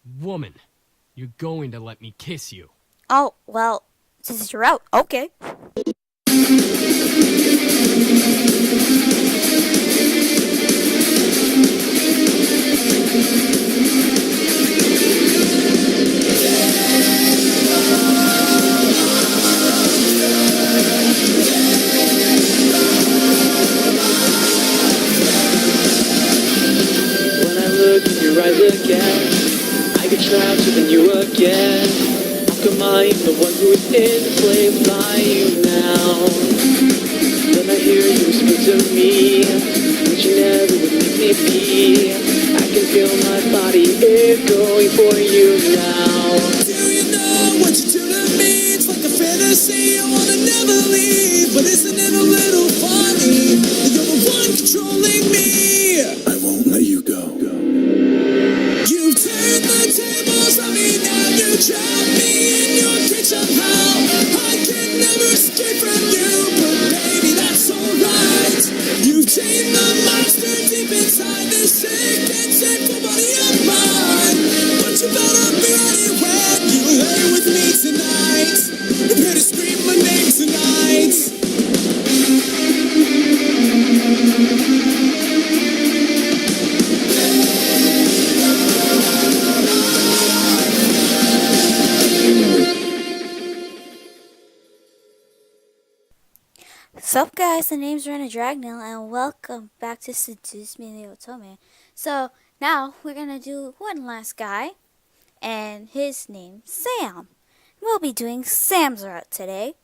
Woman, you're going to let me kiss you. Oh, well, since you're out, okay. When I look in your eyes again, I get trapped within you again. How come I am the one who is enslaved by you now? Then I hear you whisper to me that you never would make me be. I can feel my body is going for you now. Do you know what you do to me? It's like a fantasy, I wanna never leave. But isn't it a little funny that you're the one controlling me? I won't let you go. You've turned the tables on me, now you trap me in your cage somehow. I can never escape from you, but baby, that's alright. You've chained the monster deep inside this sick and sinful body of mine. But you better be ready when you lay with me tonight. Prepare to scream my name tonight. Sup guys, the name's Rena Dragnell and welcome back to Seduce Me the Otome. So now we're gonna do one last guy and his name's Sam. We'll be doing Sam's route today.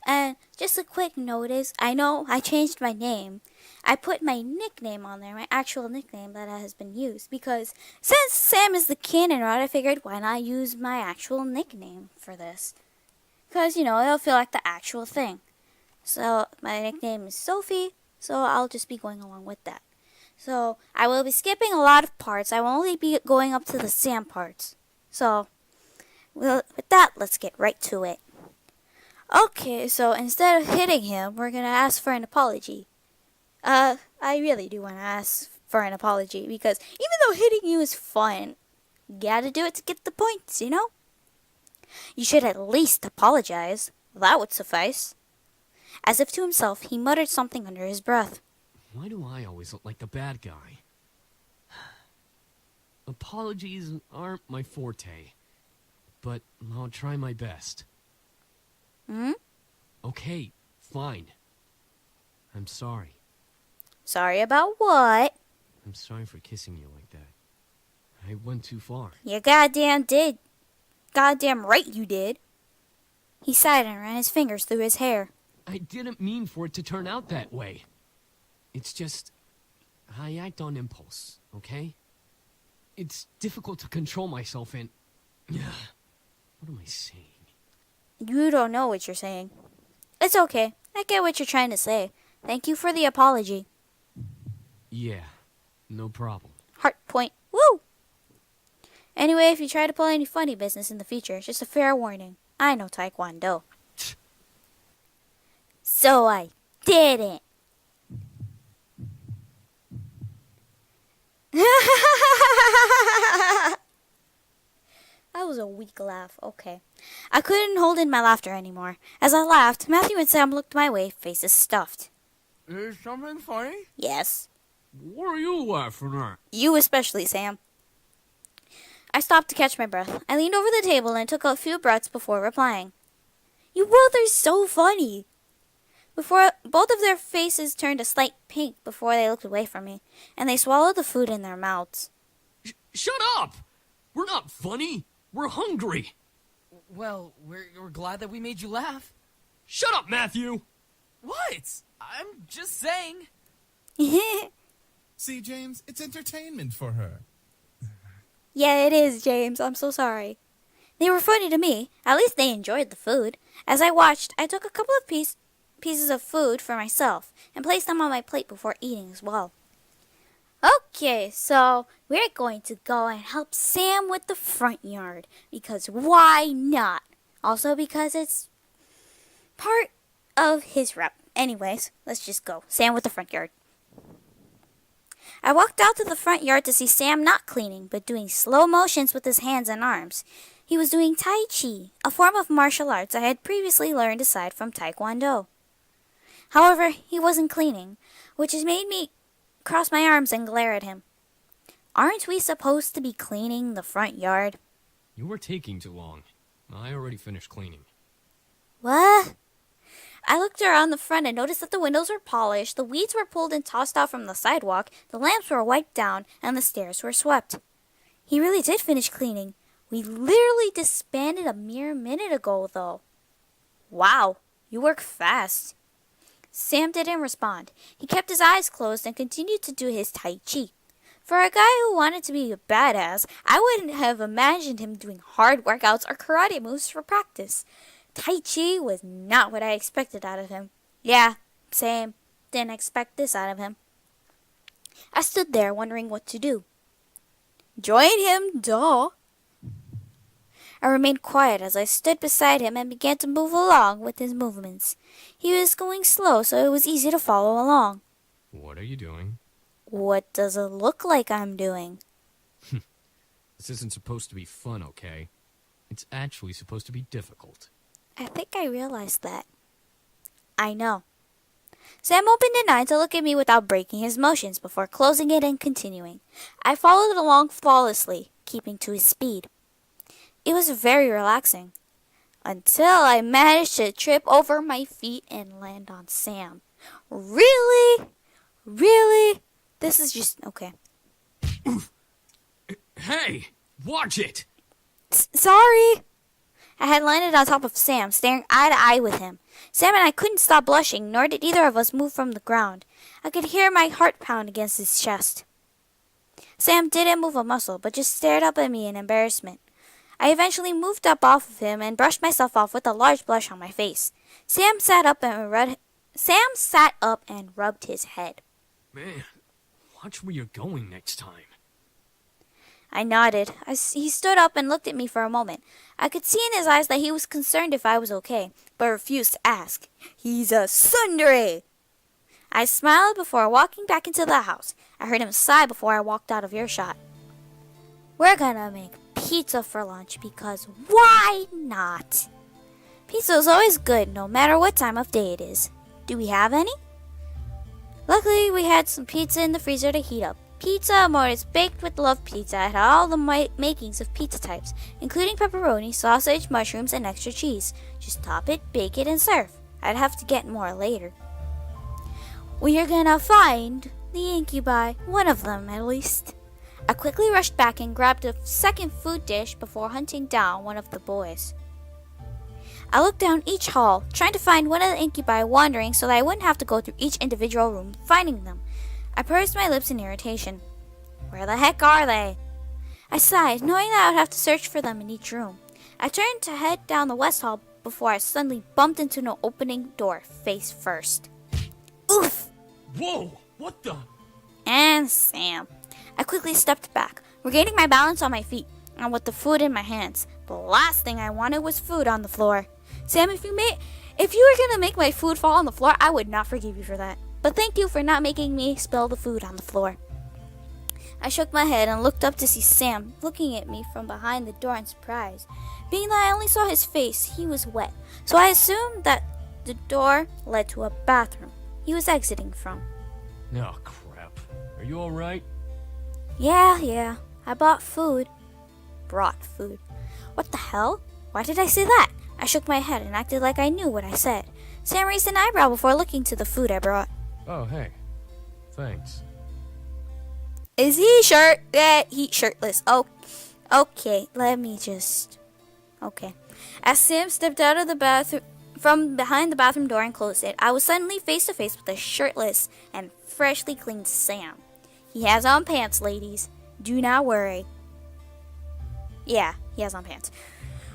And just a quick notice, I know I changed my name. I put my nickname on there, my actual nickname that has been used because since Sam is the canon route, I figured why not use my actual nickname for this. Because, it'll feel like the actual thing. So my nickname is Sophie, so I'll just be going along with that. So I will be skipping a lot of parts. I will only be going up to the Sam parts. So with that, let's get right to it. Okay, so instead of hitting him, we're going to ask for an apology. I really do want to ask for an apology because even though hitting you is fun, you gotta do it to get the points, You should at least apologize. That would suffice. As if to himself, he muttered something under his breath. Why do I always look like the bad guy? Apologies aren't my forte, but I'll try my best. Okay, fine. I'm sorry. Sorry about what? I'm sorry for kissing you like that. I went too far. You goddamn did. Goddamn right you did. He sighed and ran his fingers through his hair. I didn't mean for it to turn out that way. It's just, I act on impulse, okay? It's difficult to control myself and... What am I saying? You don't know what you're saying. It's okay. I get what you're trying to say. Thank you for the apology. Yeah, no problem. Heart point. Woo! Anyway, if you try to pull any funny business in the future, just a fair warning. I know Taekwondo. So I didn't. That was a weak laugh. Okay. I couldn't hold in my laughter anymore. As I laughed, Matthew and Sam looked my way, faces stuffed. Is something funny? Yes. What are you laughing at? You especially, Sam. I stopped to catch my breath. I leaned over the table and took a few breaths before replying. You both are so funny. Before both of their faces turned a slight pink before they looked away from me, and they swallowed the food in their mouths. Shut up! We're not funny. We're hungry. Well, we're glad that we made you laugh. Shut up, Matthew! What? I'm just saying. See, James, it's entertainment for her. Yeah, it is, James. I'm so sorry. They were funny to me. At least they enjoyed the food. As I watched, I took a couple of pieces of food for myself and placed them on my plate before eating as well. Okay, so we're going to go and help Sam with the front yard because why not? Also because it's part of his route. Anyways, let's just go. Sam with the front yard. I walked out to the front yard to see Sam not cleaning, but doing slow motions with his hands and arms. He was doing Tai Chi, a form of martial arts I had previously learned aside from Taekwondo. However, he wasn't cleaning, which has made me cross my arms and glare at him. Aren't we supposed to be cleaning the front yard? You were taking too long. I already finished cleaning. What? I looked around the front and noticed that the windows were polished, the weeds were pulled and tossed out from the sidewalk, the lamps were wiped down, and the stairs were swept. He really did finish cleaning. We literally disbanded a mere minute ago, though. Wow, you work fast. Sam didn't respond. He kept his eyes closed and continued to do his Tai Chi. For a guy who wanted to be a badass, I wouldn't have imagined him doing hard workouts or karate moves for practice. Tai Chi was not what I expected out of him. Yeah, same. Didn't expect this out of him. I stood there wondering what to do. Join him, duh. I remained quiet as I stood beside him and began to move along with his movements. He was going slow, so it was easy to follow along. What are you doing? What does it look like I'm doing? This isn't supposed to be fun, okay? It's actually supposed to be difficult. I think I realized that. I know. Sam opened an eye to look at me without breaking his motions before closing it and continuing. I followed along flawlessly, keeping to his speed. It was very relaxing, until I managed to trip over my feet and land on Sam. Really? Really? This is just okay. Hey! Watch it! Sorry! I had landed on top of Sam, staring eye to eye with him. Sam and I couldn't stop blushing, nor did either of us move from the ground. I could hear my heart pound against his chest. Sam didn't move a muscle, but just stared up at me in embarrassment. I eventually moved up off of him and brushed myself off with a large blush on my face. Sam sat up and rubbed his head. Man, watch where you're going next time. I nodded. He stood up and looked at me for a moment. I could see in his eyes that he was concerned if I was okay, but refused to ask. He's a tsundere! I smiled before walking back into the house. I heard him sigh before I walked out of earshot. We're gonna make pizza for lunch because why not? Pizza is always good no matter what time of day it is. Do we have any? Luckily, we had some pizza in the freezer to heat up. Pizza Amores baked with love pizza had all the makings of pizza types, including pepperoni, sausage, mushrooms, and extra cheese. Just top it, bake it, and serve. I'd have to get more later. We are gonna find the incubi, one of them at least. I quickly rushed back and grabbed a second food dish before hunting down one of the boys. I looked down each hall, trying to find one of the incubi wandering so that I wouldn't have to go through each individual room finding them. I pursed my lips in irritation. Where the heck are they? I sighed, knowing that I would have to search for them in each room. I turned to head down the west hall before I suddenly bumped into an opening door face first. Oof! Whoa! What the? And Sam. I quickly stepped back, regaining my balance on my feet, and with the food in my hands. The last thing I wanted was food on the floor. Sam, if you were gonna make my food fall on the floor, I would not forgive you for that. But thank you for not making me spill the food on the floor. I shook my head and looked up to see Sam looking at me from behind the door in surprise. Being that I only saw his face, he was wet, so I assumed that the door led to a bathroom he was exiting from. Oh, crap. Are you alright? Yeah. I brought food. What the hell? Why did I say that? I shook my head and acted like I knew what I said. Sam raised an eyebrow before looking to the food I brought. Oh, hey. Thanks. Is he he's shirtless. Oh, okay, Okay. As Sam stepped out of the bathroom, from behind the bathroom door and closed it, I was suddenly face to face with a shirtless and freshly cleaned Sam. He has on pants, ladies. Do not worry. Yeah, he has on pants.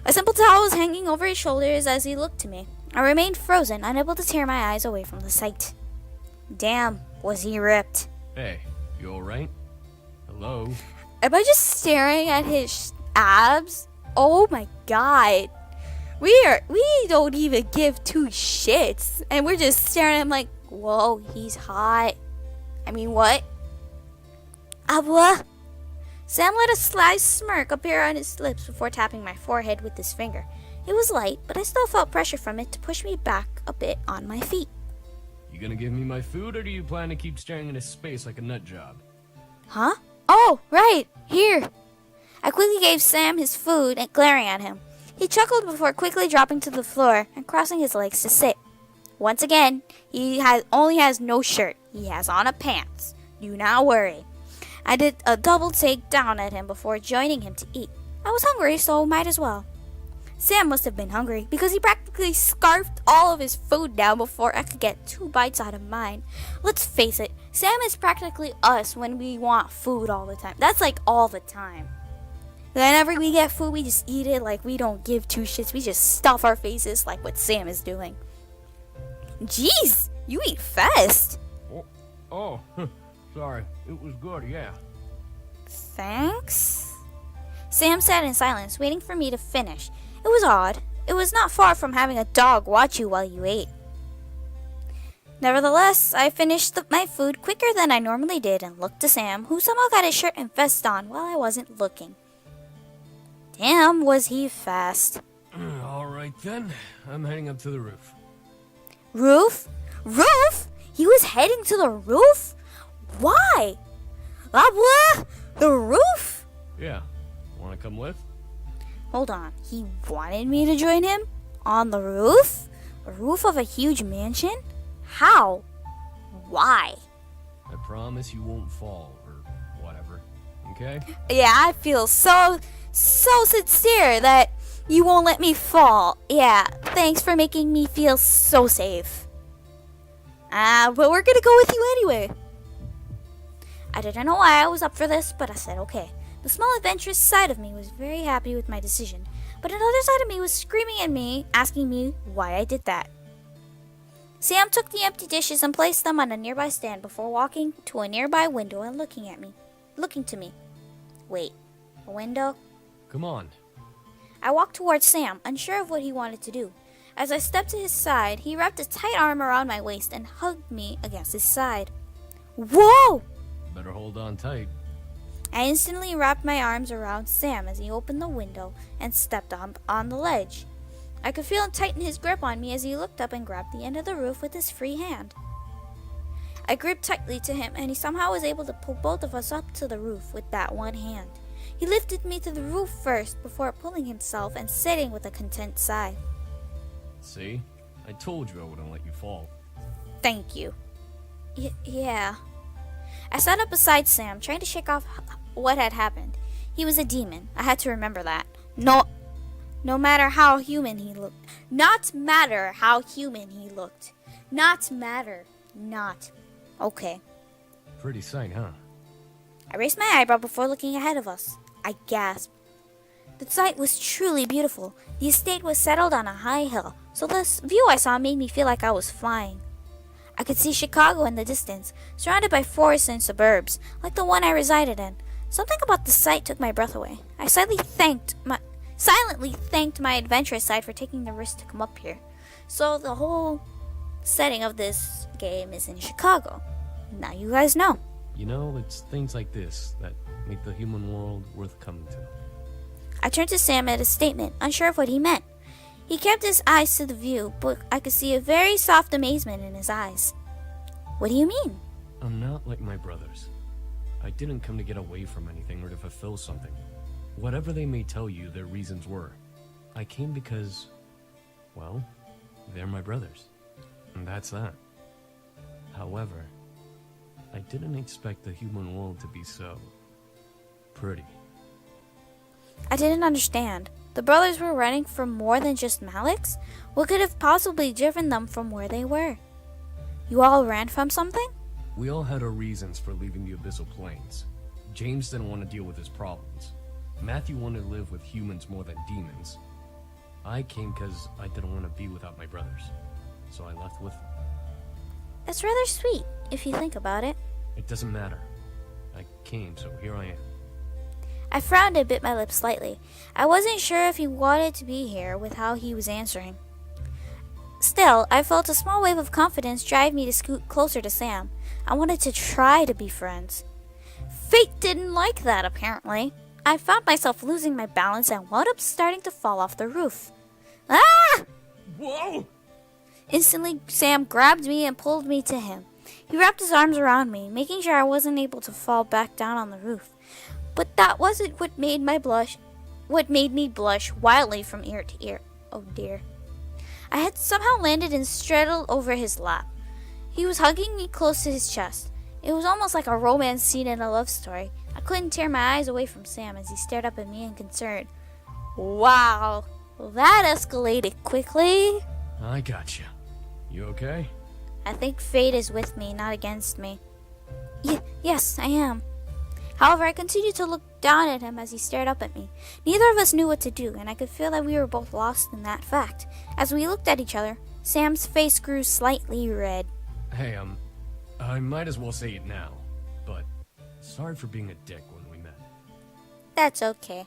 A simple towel was hanging over his shoulders as he looked to me. I remained frozen, unable to tear my eyes away from the sight. Damn, was he ripped. Hey, you alright? Hello? Am I just staring at his abs? Oh my god. We don't even give two shits. And we're just staring at him like, whoa, he's hot. I mean, what? Abwa! Sam let a sly smirk appear on his lips before tapping my forehead with his finger. It was light, but I still felt pressure from it to push me back a bit on my feet. You gonna give me my food, or do you plan to keep staring into space like a nut job? Huh? Oh, right! Here! I quickly gave Sam his food and glaring at him. He chuckled before quickly dropping to the floor and crossing his legs to sit. Once again, he only has no shirt. He has on a pants. Do not worry. I did a double take down at him before joining him to eat. I was hungry, so might as well. Sam must have been hungry because he practically scarfed all of his food down before I could get 2 bites out of mine. Let's face it, Sam is practically us when we want food all the time. That's like all the time. Whenever we get food, we just eat it like we don't give 2 shits. We just stuff our faces like what Sam is doing. Jeez, you eat fast. Oh, sorry. It was good, yeah. Thanks? Sam sat in silence, waiting for me to finish. It was odd. It was not far from having a dog watch you while you ate. Nevertheless, I finished my food quicker than I normally did and looked to Sam, who somehow got his shirt and vest on while I wasn't looking. Damn, was he fast. All right, then. I'm heading up to the roof. Roof? Roof? He was heading to the roof? Why? The roof? Yeah. Wanna come with? Hold on. He wanted me to join him? On the roof? The roof of a huge mansion? How? Why? I promise you won't fall, or whatever. Okay? Yeah, I feel so sincere that you won't let me fall. Yeah, thanks for making me feel so safe. But we're gonna go with you anyway. I didn't know why I was up for this, but I said okay. The small adventurous side of me was very happy with my decision, but another side of me was screaming at me, asking me why I did that. Sam took the empty dishes and placed them on a nearby stand before walking to a nearby window and looking to me. Wait, a window? Come on. I walked towards Sam, unsure of what he wanted to do. As I stepped to his side, he wrapped a tight arm around my waist and hugged me against his side. Whoa! Better hold on tight. I instantly wrapped my arms around Sam as he opened the window and stepped on the ledge. I could feel him tighten his grip on me as he looked up and grabbed the end of the roof with his free hand. I gripped tightly to him, and he somehow was able to pull both of us up to the roof with that one hand. He lifted me to the roof first before pulling himself and sitting with a content sigh. See? I told you I wouldn't let you fall. Thank you. Yeah. I sat up beside Sam, trying to shake off what had happened. He was a demon. I had to remember that. No matter how human he looked. Not matter how human he looked. Not matter. Not. Okay. Pretty sight, huh? I raised my eyebrow before looking ahead of us. I gasped. The sight was truly beautiful. The estate was settled on a high hill, so the view I saw made me feel like I was flying. I could see Chicago in the distance, surrounded by forests and suburbs, like the one I resided in. Something about the sight took my breath away. I silently thanked my adventurous side for taking the risk to come up here. So the whole setting of this game is in Chicago. Now you guys know. You know, it's things like this that make the human world worth coming to. I turned to Sam at his statement, unsure of what he meant. He kept his eyes to the view, but I could see a very soft amazement in his eyes. What do you mean? I'm not like my brothers. I didn't come to get away from anything or to fulfill something. Whatever they may tell you their reasons were, I came because, well, they're my brothers. And that's that. However, I didn't expect the human world to be so pretty. I didn't understand. The brothers were running from more than just Malik's? What could have possibly driven them from where they were? You all ran from something? We all had our reasons for leaving the Abyssal Plains. James didn't want to deal with his problems. Matthew wanted to live with humans more than demons. I came because I didn't want to be without my brothers. So I left with them. That's rather sweet, if you think about it. It doesn't matter. I came, so here I am. I frowned and bit my lip slightly. I wasn't sure if he wanted to be here with how he was answering. Still, I felt a small wave of confidence drive me to scoot closer to Sam. I wanted to try to be friends. Fate didn't like that, apparently. I found myself losing my balance and wound up starting to fall off the roof. Ah! Whoa! Instantly, Sam grabbed me and pulled me to him. He wrapped his arms around me, making sure I wasn't able to fall back down on the roof. But that wasn't what made me blush wildly from ear to ear. Oh dear. I had somehow landed and straddled over his lap. He was hugging me close to his chest. It was almost like a romance scene in a love story. I couldn't tear my eyes away from Sam as he stared up at me in concern. Wow, that escalated quickly. I gotcha. You okay? I think fate is with me, not against me. Yes, I am. However, I continued to look down at him as he stared up at me. Neither of us knew what to do, and I could feel that we were both lost in that fact. As we looked at each other, Sam's face grew slightly red. Hey, I might as well say it now, but sorry for being a dick when we met. That's okay.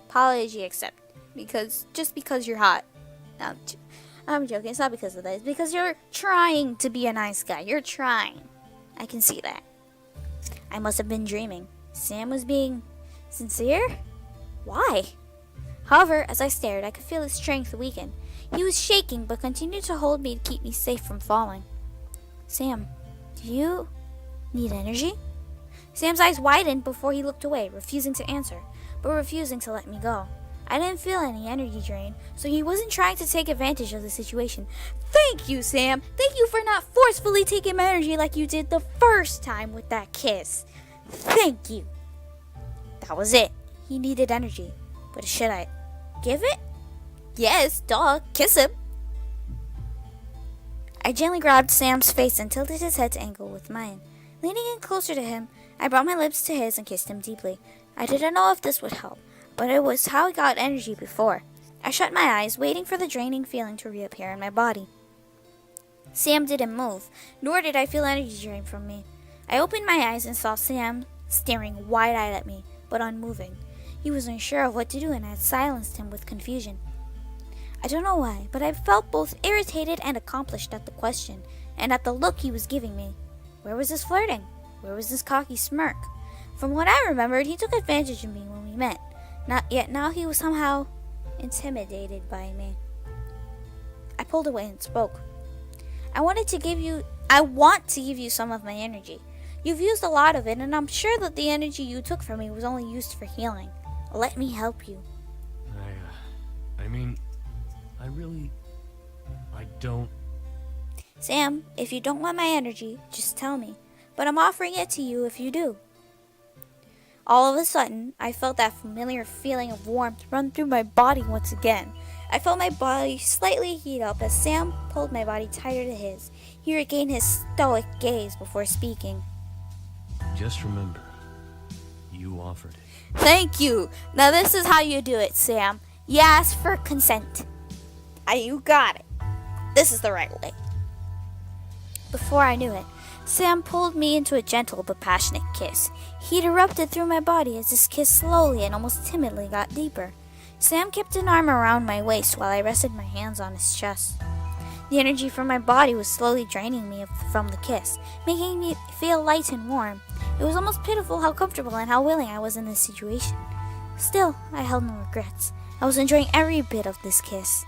Apology accepted. Just because you're hot. No, I'm joking. It's not because of that. It's because you're trying to be a nice guy. You're trying. I can see that. I must have been dreaming. Sam was being sincere? Why? However, as I stared, I could feel his strength weaken. He was shaking, but continued to hold me to keep me safe from falling. Sam, do you need energy? Sam's eyes widened before he looked away, refusing to answer, but refusing to let me go. I didn't feel any energy drain, so he wasn't trying to take advantage of the situation. Thank you, Sam. Thank you for not forcefully taking my energy like you did the first time with that kiss. Thank you. That was it. He needed energy. But should I give it? Yes, duh. Kiss him. I gently grabbed Sam's face and tilted his head to angle with mine. Leaning in closer to him, I brought my lips to his and kissed him deeply. I didn't know if this would help, but it was how I got energy before. I shut my eyes, waiting for the draining feeling to reappear in my body. Sam didn't move, nor did I feel energy drain from me. I opened my eyes and saw Sam staring wide-eyed at me, but unmoving. He was unsure of what to do, and I had silenced him with confusion. I don't know why, but I felt both irritated and accomplished at the question, and at the look he was giving me. Where was his flirting? Where was his cocky smirk? From what I remembered, he took advantage of me when we met. Not yet now he was somehow intimidated by me. I pulled away and spoke. I want to give you some of my energy. You've used a lot of it, and I'm sure that the energy you took from me was only used for healing. Let me help you. I don't... Sam, if you don't want my energy, just tell me. But I'm offering it to you if you do. All of a sudden, I felt that familiar feeling of warmth run through my body once again. I felt my body slightly heat up as Sam pulled my body tighter to his. He regained his stoic gaze before speaking. Just remember, you offered it. Thank you. Now this is how you do it, Sam. You ask for consent. You got it. This is the right way. Before I knew it, Sam pulled me into a gentle but passionate kiss. Heat erupted through my body as this kiss slowly and almost timidly got deeper. Sam kept an arm around my waist while I rested my hands on his chest. The energy from my body was slowly draining me from the kiss, making me feel light and warm. It was almost pitiful how comfortable and how willing I was in this situation. Still, I held no regrets. I was enjoying every bit of this kiss.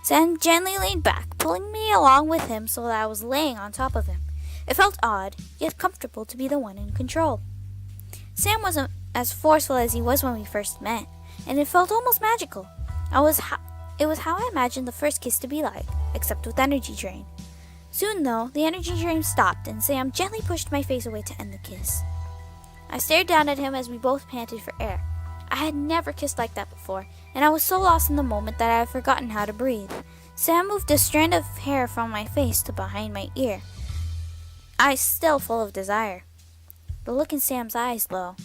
Sam gently leaned back, pulling me along with him so that I was laying on top of him. It felt odd, yet comfortable to be the one in control. Sam wasn't as forceful as he was when we first met, and it felt almost magical. It was how I imagined the first kiss to be like, except with energy drain. Soon, though, the energy drain stopped, and Sam gently pushed my face away to end the kiss. I stared down at him as we both panted for air. I had never kissed like that before, and I was so lost in the moment that I had forgotten how to breathe. Sam moved a strand of hair from my face to behind my ear, eyes still full of desire. The look in Sam's eyes, though,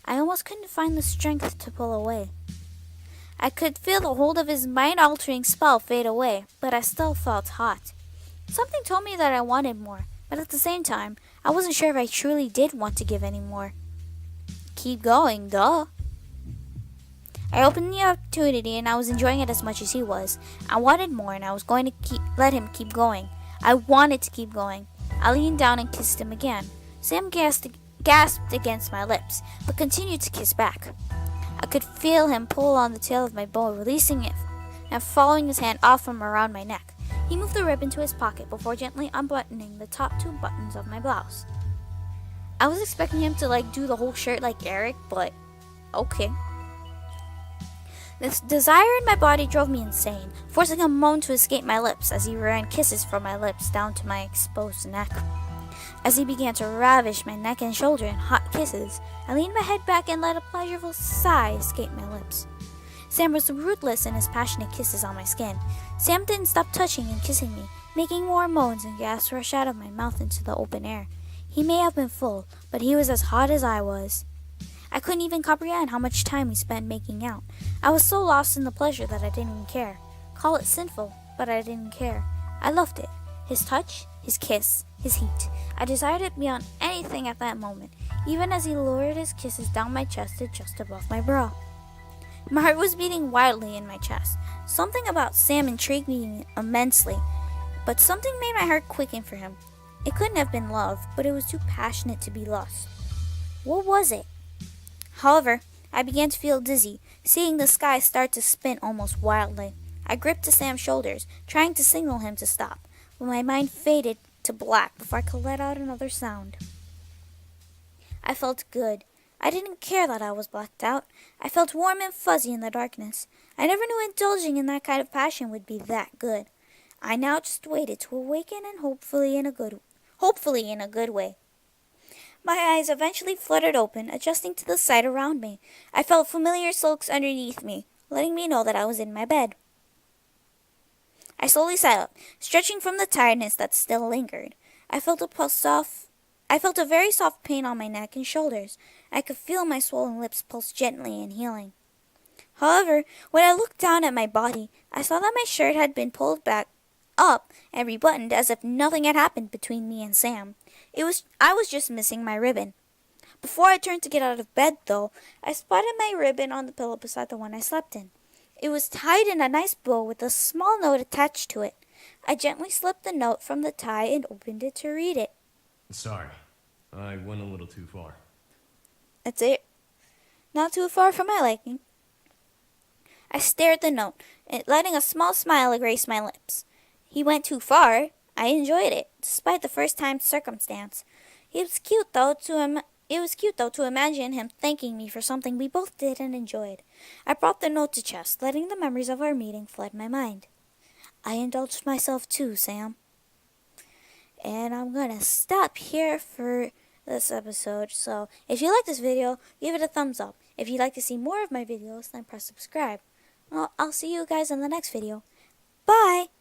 I almost couldn't find the strength to pull away. I could feel the hold of his mind-altering spell fade away, but I still felt hot. Something told me that I wanted more, but at the same time, I wasn't sure if I truly did want to give any more. Keep going, duh. I opened the opportunity and I was enjoying it as much as he was. I wanted more and I was going to let him keep going. I wanted to keep going. I leaned down and kissed him again. Sam gasped against my lips, but continued to kiss back. I could feel him pull on the tail of my bow, releasing it and following his hand off from around my neck. He moved the ribbon to his pocket before gently unbuttoning the top 2 buttons of my blouse. I was expecting him to do the whole shirt like Eric, but okay. This desire in my body drove me insane, forcing a moan to escape my lips as he ran kisses from my lips down to my exposed neck. As he began to ravish my neck and shoulder in hot kisses, I leaned my head back and let a pleasurable sigh escape my lips. Sam was ruthless in his passionate kisses on my skin. Sam didn't stop touching and kissing me, making more moans and gasps rush out of my mouth into the open air. He may have been full, but he was as hot as I was. I couldn't even comprehend how much time we spent making out. I was so lost in the pleasure that I didn't even care. Call it sinful, but I didn't care. I loved it. His touch, his kiss, his heat. I desired it beyond anything at that moment, even as he lowered his kisses down my chest to just above my bra. My heart was beating wildly in my chest. Something about Sam intrigued me immensely, but something made my heart quicken for him. It couldn't have been love, but it was too passionate to be lost. What was it? However, I began to feel dizzy, seeing the sky start to spin almost wildly. I gripped to Sam's shoulders, trying to signal him to stop, but my mind faded to black before I could let out another sound. I felt good. I didn't care that I was blacked out. I felt warm and fuzzy in the darkness. I never knew indulging in that kind of passion would be that good. I now just waited to awaken and hopefully in a good way. My eyes eventually fluttered open, adjusting to the sight around me. I felt familiar silks underneath me, letting me know that I was in my bed. I slowly sat up, stretching from the tiredness that still lingered. I felt a very soft pain on my neck and shoulders. I could feel my swollen lips pulse gently and healing. However, when I looked down at my body, I saw that my shirt had been pulled back up and rebuttoned as if nothing had happened between me and Sam. I was just missing my ribbon. Before I turned to get out of bed, though, I spotted my ribbon on the pillow beside the one I slept in. It was tied in a nice bow with a small note attached to it. I gently slipped the note from the tie and opened it to read it. Sorry, I went a little too far. That's it. Not too far from my liking. I stared at the note, letting a small smile grace my lips. He went too far. I enjoyed it, despite the first-time circumstance. It was cute though to imagine him thanking me for something we both did and enjoyed. I brought the note to chest, letting the memories of our meeting flood my mind. I indulged myself too, Sam. And I'm gonna stop here for this episode. So if you like this video, give it a thumbs up. If you'd like to see more of my videos, then press subscribe. Well, I'll see you guys in the next video. Bye!